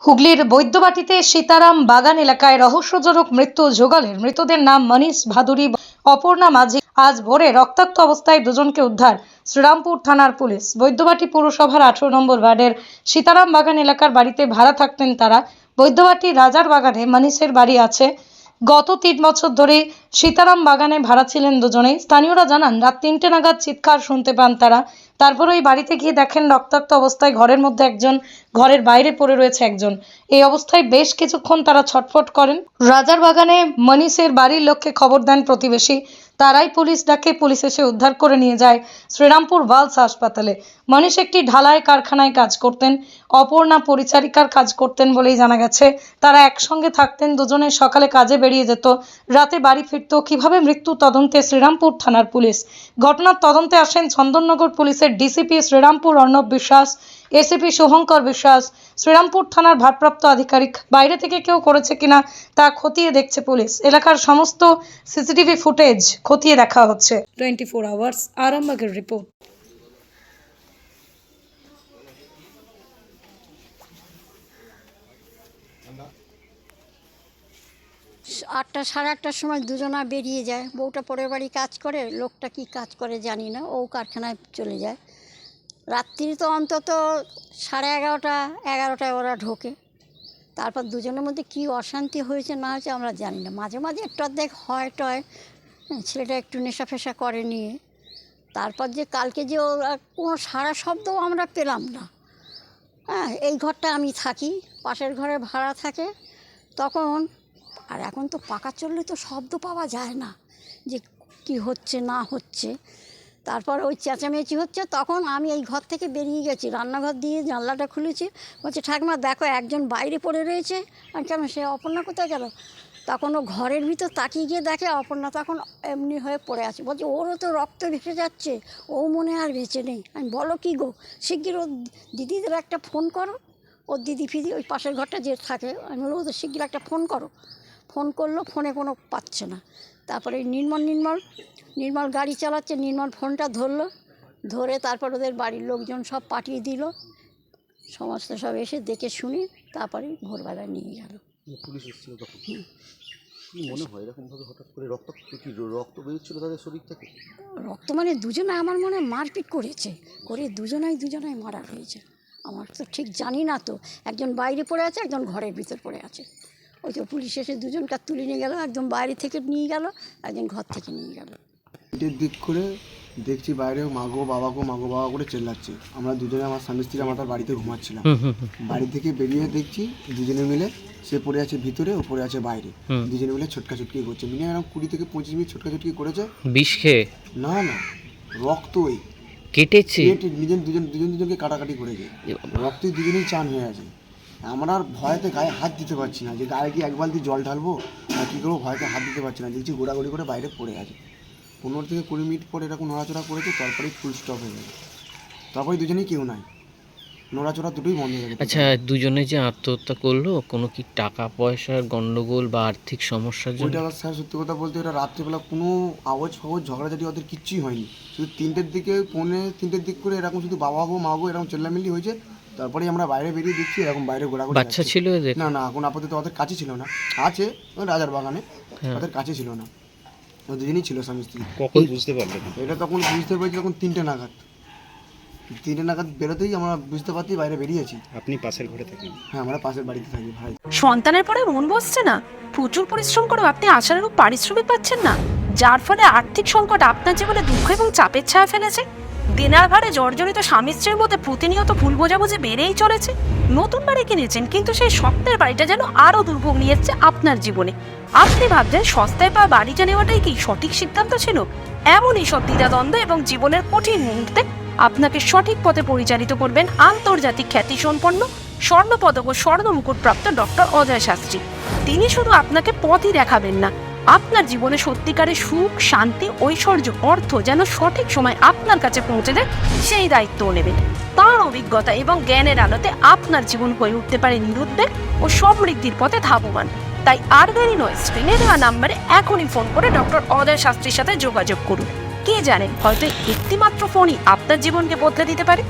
হুগলির বৈদ্যবাটিতে সীতারাম বাগান এলাকায় রহস্যজনক মৃত্যু যুগলের মৃতদের নাম মনীষ ভাদুরী, অপর্ণা মাঝি। আজ ভোরে রক্তাক্ত অবস্থায় দুজনকে উদ্ধার শ্রীরামপুর থানার পুলিশ। বৈদ্যবাটি পৌরসভার 18 নম্বর ওয়ার্ডের সীতারাম বাগান এলাকার বাড়িতে ভাড়া থাকতেন তারা। বৈদ্যবাটি রাজার বাগানে মনীষের বাড়ি আছে। গত 3 বছর ধরে সীতারাম বাগানে ভাড়া ছিলেন দুজনেই। স্থানীয়রা জানান রাত 3টে নাগাদ চিৎকার শুনতে পান তারা। তারপর ওই বাড়িতে গিয়ে দেখেন রক্তাক্ত অবস্থায় ঘরের মধ্যে একজন, ঘরের বাইরে পড়ে রয়েছে একজন। এই অবস্থায় বেশ কিছুক্ষণ তারা ছটফট করেন। রাজার বাগানে মনীষের বাড়ির লোককে খবর দেন প্রতিবেশী। তারাই পুলিশ ডাকে। পুলিশ এসে উদ্ধার করে নিয়ে যায় শ্রীরামপুর ওয়ালস হাসপাতালে। মনীষ একটি ঢালাই কারখানায় কাজ করতেন, অপর্ণা পরিচারিকার কাজ করতেন বলেই জানা গেছে। তারা একসঙ্গে থাকতেন দুজনে। সকালে কাজে বেরিয়ে যেত, রাতে বাড়ি ফিরত। কিভাবে মৃত্যু তদন্তে শ্রীরামপুর থানার পুলিশ। ঘটনার তদন্তে আসেন চন্দননগর পুলিশের ডিসিপি শ্রীরামপুর অর্ণব বিশ্বাস, এসিপি শুভঙ্কর বিশ্বাস, শ্রীরামপুর থানার ভারপ্রাপ্ত আধিকারিক। বাইরে থেকে কেউ করেছে কিনা তা খতিয়ে দেখছে পুলিশ। এলাকার সমস্ত সিসিটিভি ফুটেজ খতিয়ে দেখা হচ্ছে। 24 আওয়ার্স আরামবাগের রিপোর্ট। আটটা সাড়ে আটটার সময় দুজনা বেরিয়ে যায়। বউটা পরের বাড়ি কাজ করে, লোকটা কি কাজ করে জানি না, ও কারখানায় চলে যায়। রাত্রি তো অন্তত 11:30-11টায় ওরা ঢোকে। তারপর দুজনের মধ্যে কি অশান্তি হয়েছে না হয়েছে আমরা জানি না। মাঝে মাঝে একটু অর্ধেক হয় টয়, ছেলেটা একটু নেশা ফেশা করে নিয়ে। তারপর যে কালকে যে কোনো সারা শব্দও আমরা পেলাম না। এই ঘরটা আমি থাকি, পাশের ঘরে ভাড়া থাকে তখন। আর এখন তো পাকা চললে তো শব্দ পাওয়া যায় না যে কি হচ্ছে না হচ্ছে। তারপর ওই চেঁচামেচি হচ্ছে, তখন আমি এই ঘর থেকে বেরিয়ে গেছি, রান্নাঘর দিয়ে জানলাটা খুলেছি। বলছে ঠাকুমা দেখো একজন বাইরে পড়ে রয়েছে। আর কেন, সে অপর্ণা কোথায় গেল? তখন ও ঘরের ভিতর তাকিয়ে গিয়ে দেখে অপর্ণা তখন এমনি হয়ে পড়ে আছে। বলছে ওরও তো রক্ত ভেসে যাচ্ছে, ও মনে আর বেঁচে নেই। আমি বলো কি গো, শিগগির ওর দিদিদের একটা ফোন করো। ওর দিদি ফিদি ওই পাশের ঘরটা যে থাকে, আমি বলবো ওদের শিগগির একটা ফোন করো। ফোন করলো, ফোনে কোনো পাচ্ছে না। তারপরে নির্মল গাড়ি চালাচ্ছে, নির্মল ফোনটা ধরে তারপর ওদের বাড়ির লোকজন সব পাঠিয়ে দিল। সমস্ত সব এসে দেখে শুনে তারপরে ভোরবেলায় নিয়ে গেল। পুলিশ এসেছিল তখন। কি মনে হয় এরকমভাবে হঠাৎ করে রক্ত বেরোচ্ছিল তাদের শরীর থেকে? রক্ত মানে দুজনে আমার মনে হয় মারপিট করেছে, করে দুজনাই মারা হয়েছে। আমার তো ঠিক জানি না তো। একজন বাইরে পড়ে আছে, একজন ঘরের ভিতর পড়ে আছে। ওই তো পুলিশ এসে দুজনকে তুলে নিয়ে গেল, একদম বাইরে থেকে নিয়ে গেল, একজন ঘর থেকে নিয়ে গেল। দিক করে দেখছি বাইরে মাগো বাবা করে চেল্লাচ্ছে। আমরা দুজনে, আমার স্বামী স্ত্রী, আমরা তার বাড়িতে ঘুমাচ্ছিলাম। বাড়ি থেকে বেরিয়ে দেখছি দুজনে মিলে, সে পড়ে আছে ভিতরে, ও পড়ে আছে বাইরে। দুজনে মিলে ছোটকাছুটকি করছে। মিনিমাম 20 থেকে 25 মিনিট ছোটকাছুটকি করেছে। বিষ খেয়ে? না, রক্তই কেটেছে, দুজনকে কাটাকাটি করেছে। রক্তই দুজনেই চান হয়ে আছে। আমরা আর ভয়তে গায়ে হাত দিতে পারছি না, যে গায়ে কি এক বালতি জল ঢালবো আর কী করবো, ভয়তে হাত দিতে পারছি না। দেখছি গোড়াগড়ি করে বাইরে পড়ে আছে। 15 থেকে 20 মিনিট পরে এরকম নড়াচড়া করেছে, তারপরেই ফুল স্টপ হয়ে গেছে। তারপরে দুজনেই কেউ নাই, নড়াচড়া দুটোই বন্ধ হয়ে গেছে। আচ্ছা, দুজনে যে আত্মহত্যা করলো, কোনো কি টাকা পয়সার গন্ডগোল বা আর্থিক সমস্যার জন্য? ওইটা স্যার সত্যি কথা বলতে, এটা রাত্রিবেলা কোনো আওয়াজ ঝগড়াঝাটি ওদের কিচ্ছুই হয়নি। শুধু 3টের দিকে, 3:45 দিক করে এরকম শুধু বাবা গো মা গো এরকম চেল্লামিল্লি হয়েছে। তারপরেই আমরা বাইরে বেরিয়ে দেখছি এরকম বাইরে ঘোরাঘুরি। বাচ্চা ছিল এদের? না, এখন আপাতত ওদের কাছে ছিল না। আছে রাজার বাগানে, ওদের কাছে ছিল না। ও দুজনই ছিল স্বামী স্ত্রী। কখন বুঝতে পারলেন এটা? তখন বুঝতে পেরেছি তখন 3টে নাগাদ বেরোতেই আমরা বুঝতে পারছি বাইরে বেরিয়েছি। আপনি পাশের ঘরে থাকেন? হ্যাঁ, আমরা পাশের বাড়িতে থাকি ভাই। সন্তানের পরে মন বসছে না, প্রচুর পরিশ্রম করেও আপনি আশানুরূপ পারিশ্রমিক পাচ্ছেন না, যার ফলে আর্থিক সংকট আপনার জীবনে দুঃখ এবং চাপের ছায়া ফেলেছে। দেনার ভারে জর্জরিত স্বামী স্ত্রীর মধ্যে প্রতিনিয়ত ভুল বোঝাবুঝি বেড়েই চলেছে। নতুন বাড়ি কিনেছেন, কিন্তু সেই স্বপ্নের বাড়িটা যেন আরও দুর্ভোগ নিয়ে এসছে আপনার জীবনে। আপনি ভাবছেন সস্তায় পাওয়া বাড়িটা নেওয়াটাই কি সঠিক সিদ্ধান্ত ছিল? এমনই সব দ্বিধাদ্বন্দ্ব এবং জীবনের কঠিন মুহূর্তে আপনাকে সঠিক পথে পরিচালিত করবেন আন্তর্জাতিক খ্যাতিসম্পন্ন স্বর্ণপদক ও স্বর্ণ মুকুটপ্রাপ্ত ডক্টর অজয় শাস্ত্রী। তিনি শুধু আপনাকে পথই দেখাবেন না, আপনার জীবনে সত্যিকারের সুখ, শান্তি, ঐশ্বর্য, অর্থ যেন সঠিক সময় আপনার কাছে পৌঁছে দেয়, সেই দায়িত্বও নেবেন। তার অভিজ্ঞতা এবং জ্ঞানের আলোতে আপনার জীবন হয়ে উঠতে পারে নিরুদ্বেগ ও সমৃদ্ধির পথে ধাবমান। তাই আর দেরি নয়, স্ক্রিনে দেওয়া নাম্বারে এখনই ফোন করে ডক্টর অজয় শাস্ত্রীর সাথে যোগাযোগ করুন। কে জানেন, হয়তো একটিমাত্র ফোনই আপনার জীবনকে বদলে দিতে পারে।